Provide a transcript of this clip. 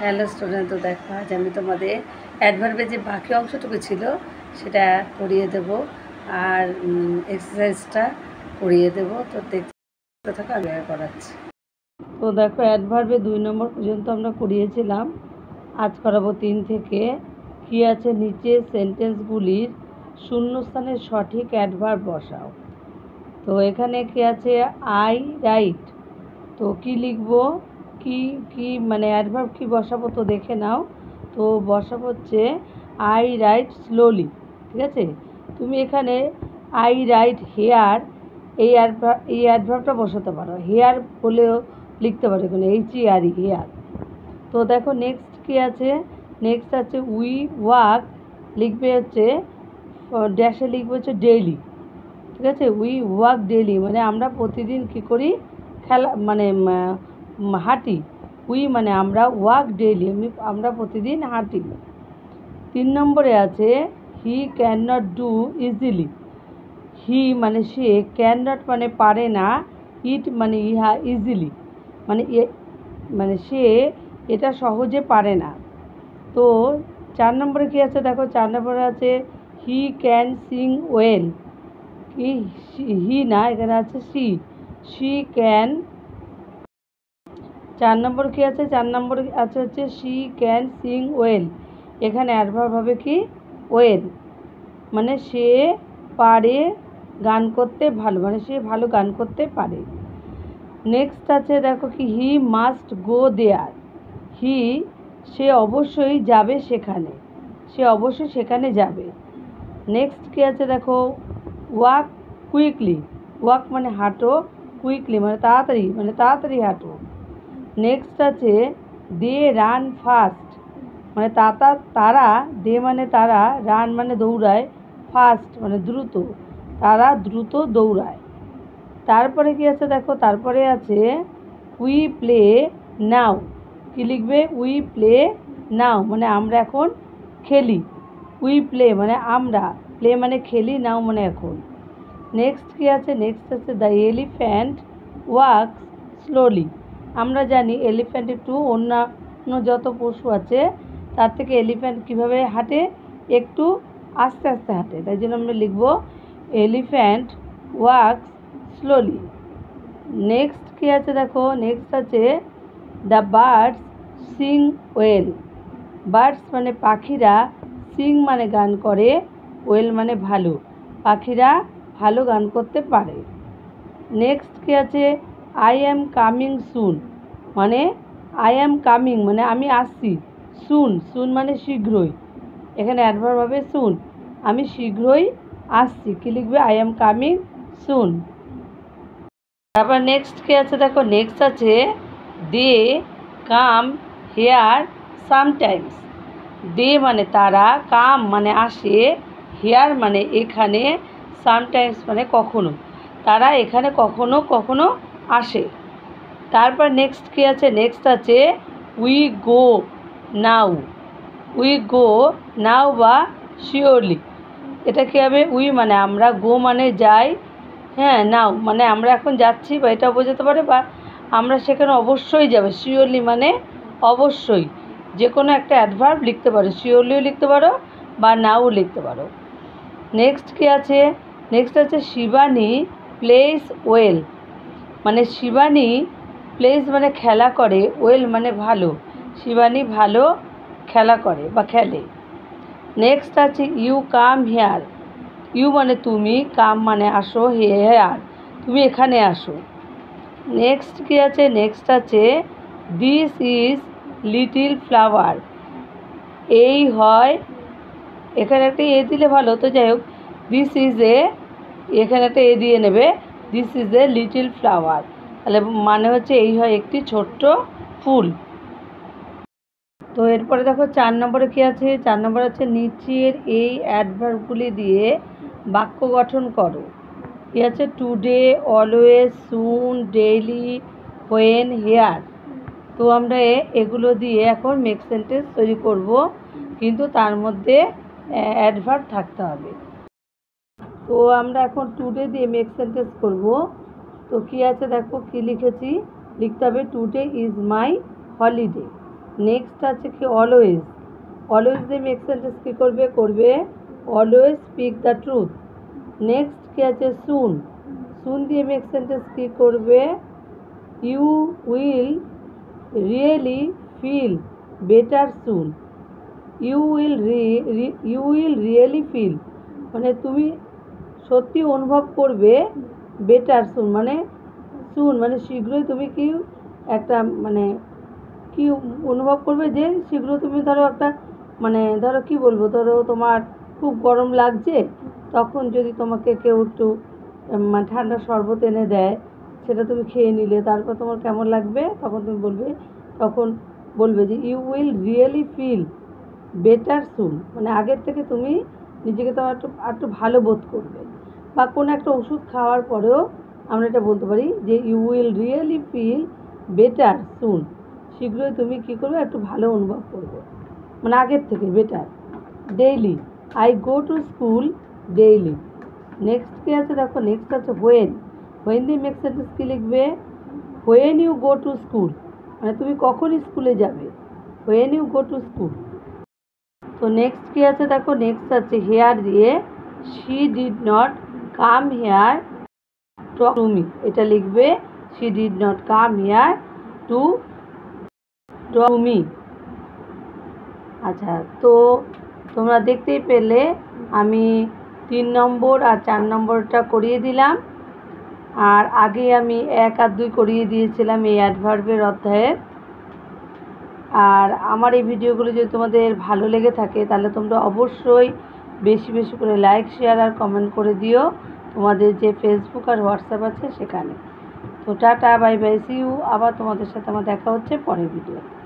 Hello student, তো দেখো আজ আমি তোমাদের অ্যাডভার্বের যে বাকি অংশটুকু ছিল সেটা করিয়ে দেব আর এক্সারসাইজটা করিয়ে দেব। তো দেখতে থাকো, আমি করাচ্ছি। তো দেখো অ্যাডভার্বে 2 নম্বর পর্যন্ত আমরা করিয়েছিলাম, আজ করাবো 3 থেকে। কি আছে নিচে সেন্টেন্সগুলির শূন্যস্থানের সঠিক অ্যাডভার্ব বসাও। তো এখানে কি আছে আই রাইট, তো কি লিখবো, কি মানে অ্যাডভার্ব কি বসাবো তো দেখে নাও। তো বসাবো হচ্ছে আই রাইট স্লোলি, ঠিক আছে। তুমি এখানে আই রাইট হেয়ার এই অ্যাডভার্বটা বসাতে পারো, হেয়ার বলেও লিখতে পারো এখানে HER হেয়ার। তো দেখো নেক্সট কি আছে, নেক্সট আছে উই ওয়াক, লিখবে হচ্ছে ড্যাশে লিখবে হচ্ছে ডেইলি, ঠিক আছে। উই ওয়াক ডেইলি মানে আমরা প্রতিদিন কী করি, খেলা মানে হাঁটি। উই মানে আমরা, ওয়াক ডেইলি আমরা প্রতিদিন হাঁটি। 3 নম্বরে আছে he can not do easily, he মানে সে, ক্যান নট মানে পারে না, ইট মানে ইহা, ইজিলি মানে মানে সে এটা সহজে পারে না। তো 4 নম্বরে কী আছে দেখো, 4 নম্বরে আছে হি ক্যান সিং ওয়েল, কি হি না এখানে আছে সি ক্যান। 4 নম্বর কি আছে, 4 নম্বর আছে হচ্ছে শি ক্যান সিং ওয়েল, এখানে অ্যাডভার্ব হবে কি ওয়েল মানে সে পারে গান করতে ভালো, মানে সে ভালো গান করতে পারে। নেক্সট আছে দেখো কি হি মাস্ট গো দেয়ার, সে অবশ্যই যাবে সেখানে, সে অবশ্যই সেখানে যাবে। নেক্সট কি আছে দেখো ওয়াক কুইকলি, ওয়াক মানে হাঁটো, কুইকলি মানে তাড়াতাড়ি হাঁটো। নেক্সট আছে দে রান ফাস্ট, মানে তারা, দে মানে তারা, রান মানে দৌড়ায়, ফাস্ট মানে দ্রুত, তারা দ্রুত দৌড়ায়। তারপরে কি আছে দেখো, তারপরে আছে উই প্লে নাও, কি লিখবে উই প্লে নাও মানে আমরা এখন খেলি, উই প্লে মানে আমরা, প্লে মানে খেলি, নাও মানে এখন। নেক্সট কি আছে, নেক্সট আছে দ্য এলিফ্যান্ট ওয়াকস স্লোলি, আমরা জানি এলিফ্যান্ট একটু অন্যান্য যত পশু আছে তার থেকে এলিফ্যান্ট কীভাবে হাঁটে, একটু আস্তে আস্তে হাঁটে, তাই জন্য আমরা লিখব এলিফ্যান্ট ওয়াকস স্লোলি। নেক্সট কী আছে দেখো, নেক্সট আছে the birds sing well, birds মানে পাখিরা, সিং মানে গান করে, ওয়েল মানে ভালো, পাখিরা ভালো গান করতে পারে। নেক্সট কী আছে আই অ্যাম কামিং সুন, মানে আই অ্যাম কামিং মানে আমি আসছি, সুন মানে শীঘ্রই, এখানে অ্যাডভার্ব হবে সুন, আমি শীঘ্রই আসছি, কী লিখবে আই অ্যাম কামিং সুন। তারপর নেক্সট কী আছে দেখো, নেক্সট আছে দে কাম হেয়ার সামটাইমস, দে মানে তারা, কাম মানে আসে, হেয়ার মানে এখানে, সামটাইমস মানে কখনো, তারা এখানে কখনো কখনো আসে। তারপর নেক্সট কী আছে, নেক্সট আছে we go now, we go নাও বা শিওরলি, এটা কী হবে উই মানে আমরা, গো মানে যাই, হ্যাঁ নাও মানে আমরা এখন যাচ্ছি বা এটাও বোঝাতে পারে, বা আমরা সেখানে অবশ্যই যাবে, শিওরলি মানে অবশ্যই, যে কোনো একটা অ্যাডভার্ব লিখতে পারো, শিওরলিও লিখতে পারো বা নাও লিখতে পারো। নেক্সট কী আছে, নেক্সট আছে শিবানী প্লেস ওয়েল, মানে শিবানী প্লেস মানে খেলা করে, ওয়েল মানে ভালো, শিবানী ভালো খেলা করে বা খেলে। নেক্সট আছে ইউ কাম হেয়ার, ইউ মানে তুমি, কাম মানে আসো, হেয়ার তুমি এখানে আসো। নেক্সট কী আছে, নেক্সট আছে দিস ইজ লিটিল ফ্লাওয়ার, এই হয়, এখানে একটা এ দিলে ভালো হতো, যাই হোক দিস ইজ এ, এখানে একটা এ দিয়ে নেবে, this is a little flower, তাহলে মানে হচ্ছে এই হয় একটি ছোট্ট ফুল। তো এরপরে দেখো 4 নম্বরে কী আছে, 4 নম্বর আছে নিচের এই অ্যাডভার্বগুলি দিয়ে বাক্য গঠন করো। কী আছে today, always, soon, daily, when, here. তো আমরা এগুলো দিয়ে এখন মেক সেন্টেন্স তৈরি করব, কিন্তু তার মধ্যে অ্যাডভার্ব থাকতে হবে। তো আমরা এখন টুডে দিয়ে মেক সেন্টেন্স করব। তো কী আছে দেখো, কী লিখেছি, লিখতে হবে today is my holiday, next আছে কি অলওয়েজ। অলওয়েজ দিয়ে মেক সেন্টেন্স কী করবে, করবে always speak the truth. Next কি আছে সুন। সুন দিয়ে মেক সেন্টেন্স কী করবে, you will really feel better soon. You will really feel মানে তুমি সত্যি অনুভব করবে বেটার সুন মানে শীঘ্রই তুমি কি একটা মানে কি অনুভব করবে যে শীঘ্র তুমি ধরো একটা ধরো কি বলবো, ধরো তোমার খুব গরম লাগছে, তখন যদি তোমাকে কেউ একটু ঠান্ডা শরবত এনে দেয়, সেটা তুমি খেয়ে নিলে, তারপর তোমার কেমন লাগবে, তখন তুমি বলবে যে you will really feel better soon মানে আগের থেকে তুমি নিজেকে তো একটু ভালো বোধ করবে। বা কোনো একটা ওষুধ খাওয়ার পরেও আমরা এটা বলতে পারি যে you will really feel better soon, শীঘ্রই তুমি কী করবে, একটু ভালো অনুভব করবে মানে আগের থেকে better. Daily, I go to school daily. Next কী আছে দেখো, নেক্সট আছে হোয়েন। হোয়েন দিয়ে মেক সেন্টেন্স কী লিখবে, when you go to school মানে তুমি কখন স্কুলে যাবে, when you go to school. তো নেক্সট কী আছে দেখো, নেক্সট আছে হেয়ার দিয়ে she did not come here talk to me. এটা লিখবে she did not come here to talk to me. আচ্ছা, তো তোমরা দেখতেই পেলে আমি 3 নম্বর আর 4 নম্বরটা করিয়ে দিলাম, আর আগে আমি 1 আর 2 করিয়ে দিয়েছিলাম এই অ্যাডভার্বের অধ্যায়ের। আর আমার এই ভিডিওগুলো যদি তোমাদের ভালো লেগে থাকে তাহলে তোমরা অবশ্যই বেশি বেশি করে লাইক, শেয়ার আর কমেন্ট করে দিও তোমাদের যে ফেসবুক আর হোয়াটসঅ্যাপ আছে সেখানে। তো tata, bye bye, see you. আবার তোমাদের সাথে আমার দেখা হচ্ছে পরের ভিডিওতে।